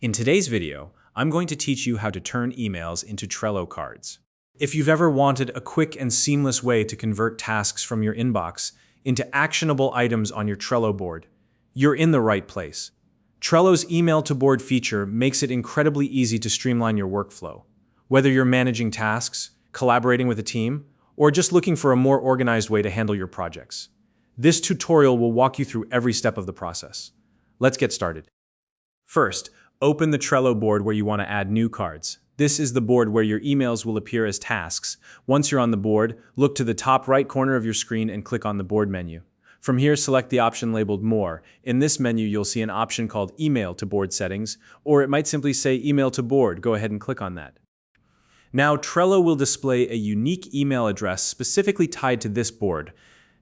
In today's video, I'm going to teach you how to turn emails into Trello cards. If you've ever wanted a quick and seamless way to convert tasks from your inbox into actionable items on your Trello board, you're in the right place. Trello's Email to Board feature makes it incredibly easy to streamline your workflow. Whether you're managing tasks, collaborating with a team, or just looking for a more organized way to handle your projects, this tutorial will walk you through every step of the process. Let's get started. First, open the Trello board where you want to add new cards. This is the board where your emails will appear as tasks. Once you're on the board, look to the top right corner of your screen and click on the board menu. From here, select the option labeled More. In this menu, you'll see an option called Email to Board Settings, or it might simply say Email to Board. Go ahead and click on that. Now, Trello will display a unique email address specifically tied to this board.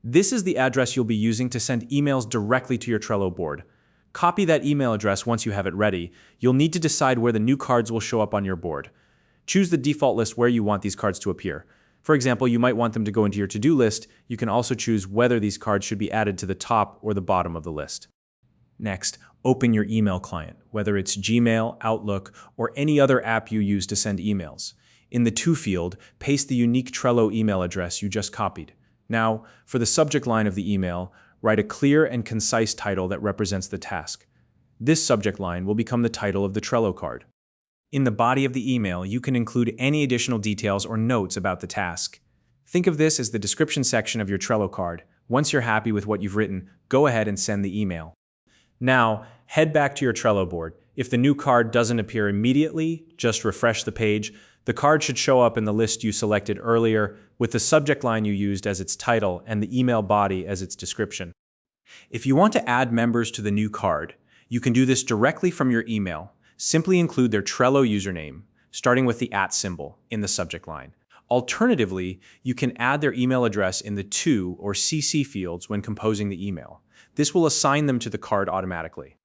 This is the address you'll be using to send emails directly to your Trello board. Copy that email address once you have it ready. You'll need to decide where the new cards will show up on your board. Choose the default list where you want these cards to appear. For example, you might want them to go into your to-do list. You can also choose whether these cards should be added to the top or the bottom of the list. Next, open your email client, whether it's Gmail, Outlook, or any other app you use to send emails. In the To field, paste the unique Trello email address you just copied. Now, for the subject line of the email, write a clear and concise title that represents the task. This subject line will become the title of the Trello card. In the body of the email, you can include any additional details or notes about the task. Think of this as the description section of your Trello card. Once you're happy with what you've written, go ahead and send the email. Now, head back to your Trello board. If the new card doesn't appear immediately, just refresh the page. The card should show up in the list you selected earlier with the subject line you used as its title and the email body as its description. If you want to add members to the new card, you can do this directly from your email. Simply include their Trello username, starting with the @ symbol, in the subject line. Alternatively, you can add their email address in the To or CC fields when composing the email. This will assign them to the card automatically.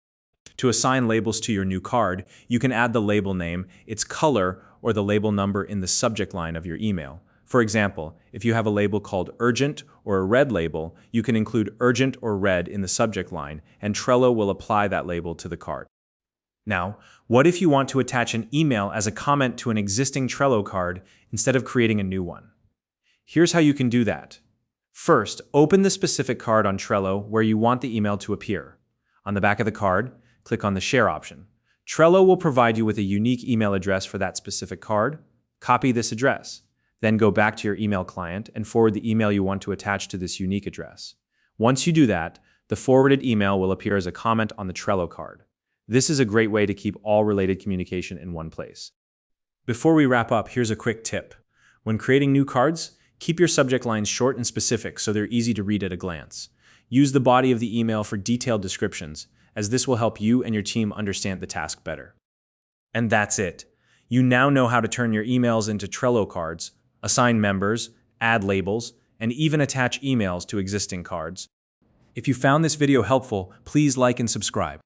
To assign labels to your new card, you can add the label name, its color, or the label number in the subject line of your email. For example, if you have a label called Urgent or a red label, you can include Urgent or Red in the subject line, and Trello will apply that label to the card. Now, what if you want to attach an email as a comment to an existing Trello card instead of creating a new one? Here's how you can do that. First, open the specific card on Trello where you want the email to appear. On the back of the card, click on the Share option. Trello will provide you with a unique email address for that specific card. Copy this address. Then go back to your email client and forward the email you want to attach to this unique address. Once you do that, the forwarded email will appear as a comment on the Trello card. This is a great way to keep all related communication in one place. Before we wrap up, here's a quick tip. When creating new cards, keep your subject lines short and specific so they're easy to read at a glance. Use the body of the email for detailed descriptions, as this will help you and your team understand the task better. And that's it. You now know how to turn your emails into Trello cards, assign members, add labels, and even attach emails to existing cards. If you found this video helpful, please like and subscribe.